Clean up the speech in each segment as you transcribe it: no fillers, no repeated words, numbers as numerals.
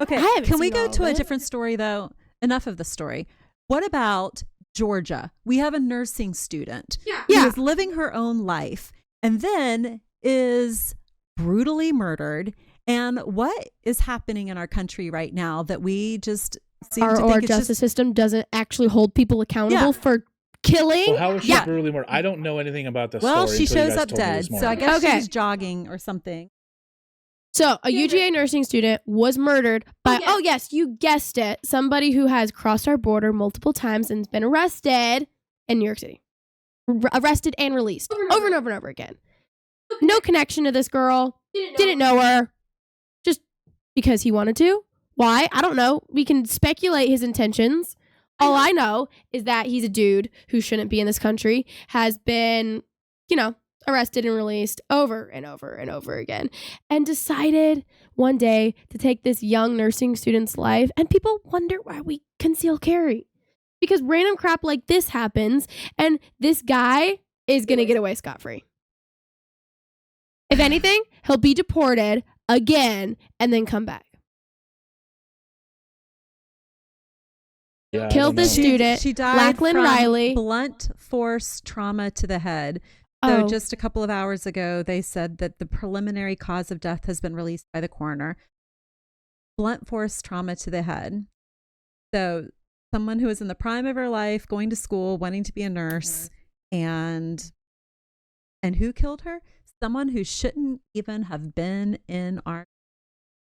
Okay, can we go to a different story, though? Enough of the story. What about Georgia? We have a nursing student who is living her own life and then is brutally murdered. And what is happening in our country right now that we just seem to think our justice system doesn't actually hold people accountable for killing? Well, how was she brutally murdered? I don't know anything about the story. Well, she shows up dead, so I guess she's jogging or something. So a UGA nursing student was murdered by, you guessed it, somebody who has crossed our border multiple times and has been arrested in New York City. Arrested and released over and over and over again. No connection to this girl. Didn't know her. Just because he wanted to. Why? I don't know. We can speculate his intentions. All I know is that he's a dude who shouldn't be in this country, has been, arrested and released over and over and over again, and decided one day to take this young nursing student's life. And people wonder why we conceal carry. Because random crap like this happens, and this guy is going to get away scot-free. If anything, he'll be deported again and then come back. Yeah, Killed this student. She died Lachlan from Riley. Blunt force trauma to the head. So just a couple of hours ago, they said that the preliminary cause of death has been released by the coroner. Blunt force trauma to the head. So someone who was in the prime of her life, going to school, wanting to be a nurse, and who killed her? Someone who shouldn't even have been in our...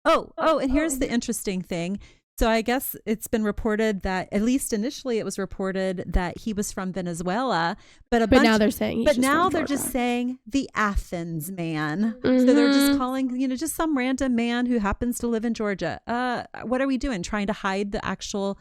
and here's the interesting thing. So I guess it's been reported that, at least initially it was reported that he was from Venezuela, but now they're saying they're just saying the Athens man. Mm-hmm. So they're just calling, just some random man who happens to live in Georgia. What are we doing? Trying to hide the actual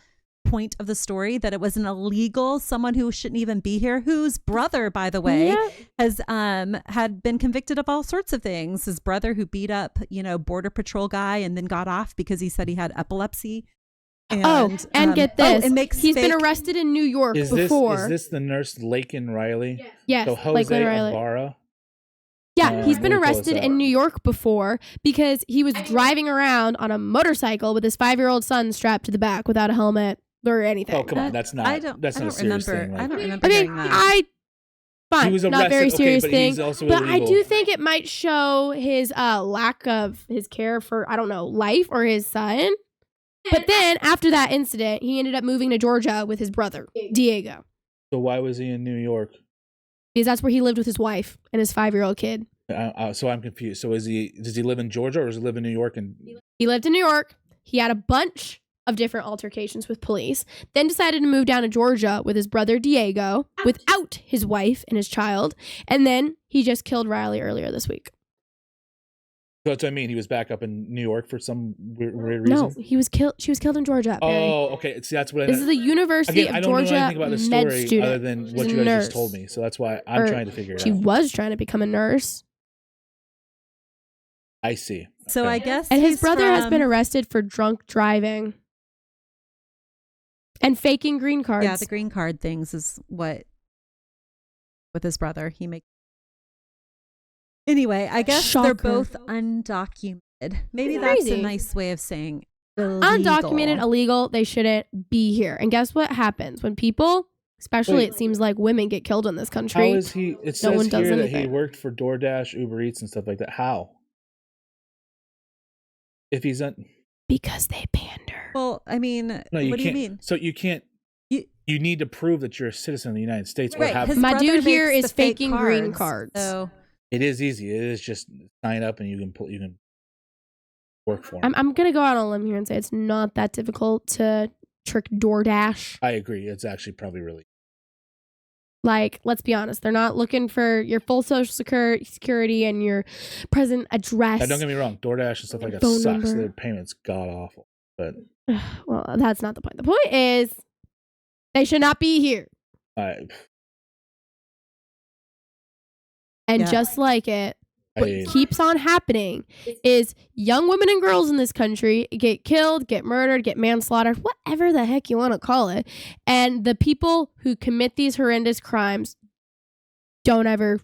point of the story, that it was an illegal, someone who shouldn't even be here, whose brother, by the way, has had been convicted of all sorts of things. His brother who beat up, border patrol guy and then got off because he said he had epilepsy. And get this, he's been arrested in New York before. Is this the nurse Laken Riley? Yes, so Jose Ibarra? Yeah, he's been arrested in New York before because he was driving around on a motorcycle with his 5-year-old son strapped to the back without a helmet or anything. Oh, come on. That's not a serious thing. I don't remember doing that. Fine, he was arrested, not very serious thing. But illegal. I do think it might show his lack of his care for, life or his son. But then after that incident, he ended up moving to Georgia with his brother, Diego. So why was he in New York? Because that's where he lived with his wife and his 5-year-old kid. So I'm confused. So does he live in Georgia or does he live in New York? He lived in New York. He had a bunch of different altercations with police, then decided to move down to Georgia with his brother Diego without his wife and his child, and then he just killed Riley earlier this week. So that's what I mean. He was back up in New York for some weird reason. No, he was killed. She was killed in Georgia. Barry. Oh, okay. See, that's what I. This is the University of Georgia. I don't know anything about the story student. other than what you guys just told me. So that's why I'm trying to figure it out. She was trying to become a nurse. I see. So I guess, and his brother has been arrested for drunk driving and faking green cards. Yeah, the green card things is what with his brother he makes. Anyway, I guess they're both undocumented. Maybe that's a nice way of saying illegal. Undocumented, illegal. They shouldn't be here. And guess what happens when people, especially it seems like women, get killed in this country? How is he? It says here that he worked for DoorDash, Uber Eats, and stuff like that. How? If he's because they pander. Well, I mean, no, what do you mean? So you can't. You need to prove that you're a citizen of the United States. Right. Or have my dude here is faking green cards. So. It is easy. It is just sign up and you can work for him. I'm gonna go out on a limb here and say it's not that difficult to trick DoorDash. I agree. It's actually probably really. Like, let's be honest. They're not looking for your full social security and your present address. Now, don't get me wrong. DoorDash and stuff like that phone sucks. number. Their payment's god awful. But well, that's not the point. The point is they should not be here. And just like it, what keeps on happening is young women and girls in this country get killed, get murdered, get manslaughtered, whatever the heck you want to call it. And the people who commit these horrendous crimes don't ever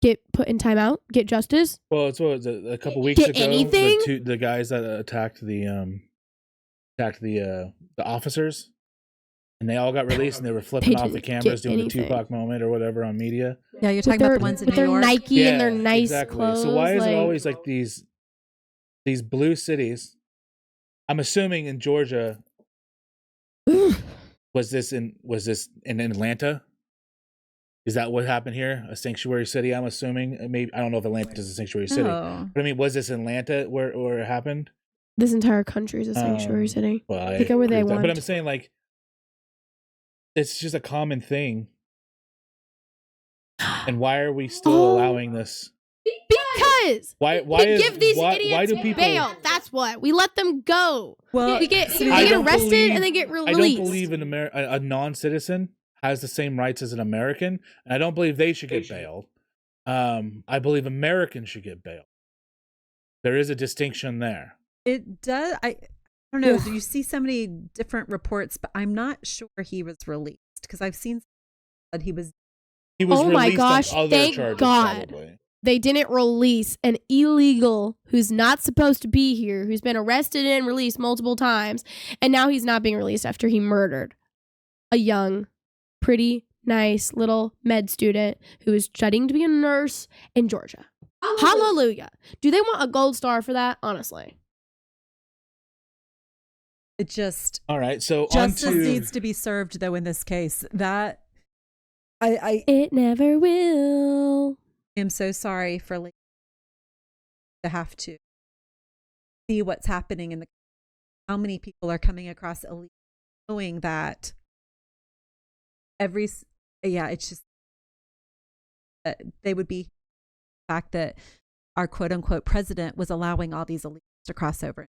get put in timeout, get justice. Well, it's what was it, a couple weeks ago. Anything? The guys that attacked the officers, and they all got released, and they were flipping off the cameras doing the Tupac moment or whatever on media. Yeah, you're talking about the ones in New York. With their Nike and their nice clothes. So why is it always like these blue cities? I'm assuming in Georgia. Was this in Atlanta? Is that what happened here? A sanctuary city, I'm assuming. Maybe I don't know if Atlanta is a sanctuary city. But I mean, was this in Atlanta where it happened? This entire country is a sanctuary city. Well, they go where they want. But I'm saying, like, it's just a common thing. And why are we still allowing this? Because why give these idiots why do people bail? That's what we let them go. Well, they get arrested and they get released. I don't believe a non-citizen has the same rights as an American, and I don't believe they should get bailed. I believe Americans should get bailed. There is a distinction there. It does. I don't know. You see so many different reports, but I'm not sure he was released because I've seen that he was. He was oh my gosh! On other thank charges, God. probably. They didn't release an illegal who's not supposed to be here, who's been arrested and released multiple times, and now he's not being released after he murdered a young, pretty nice little med student who is studying to be a nurse in Georgia. Hallelujah. Do they want a gold star for that? Honestly. It just... All right, so justice needs to be served, though, in this case. That... It never will. I'm so sorry for to have to see what's happening in how many people are coming across illegal, knowing that it's just they would be the fact that our quote unquote president was allowing all these illegals to cross over.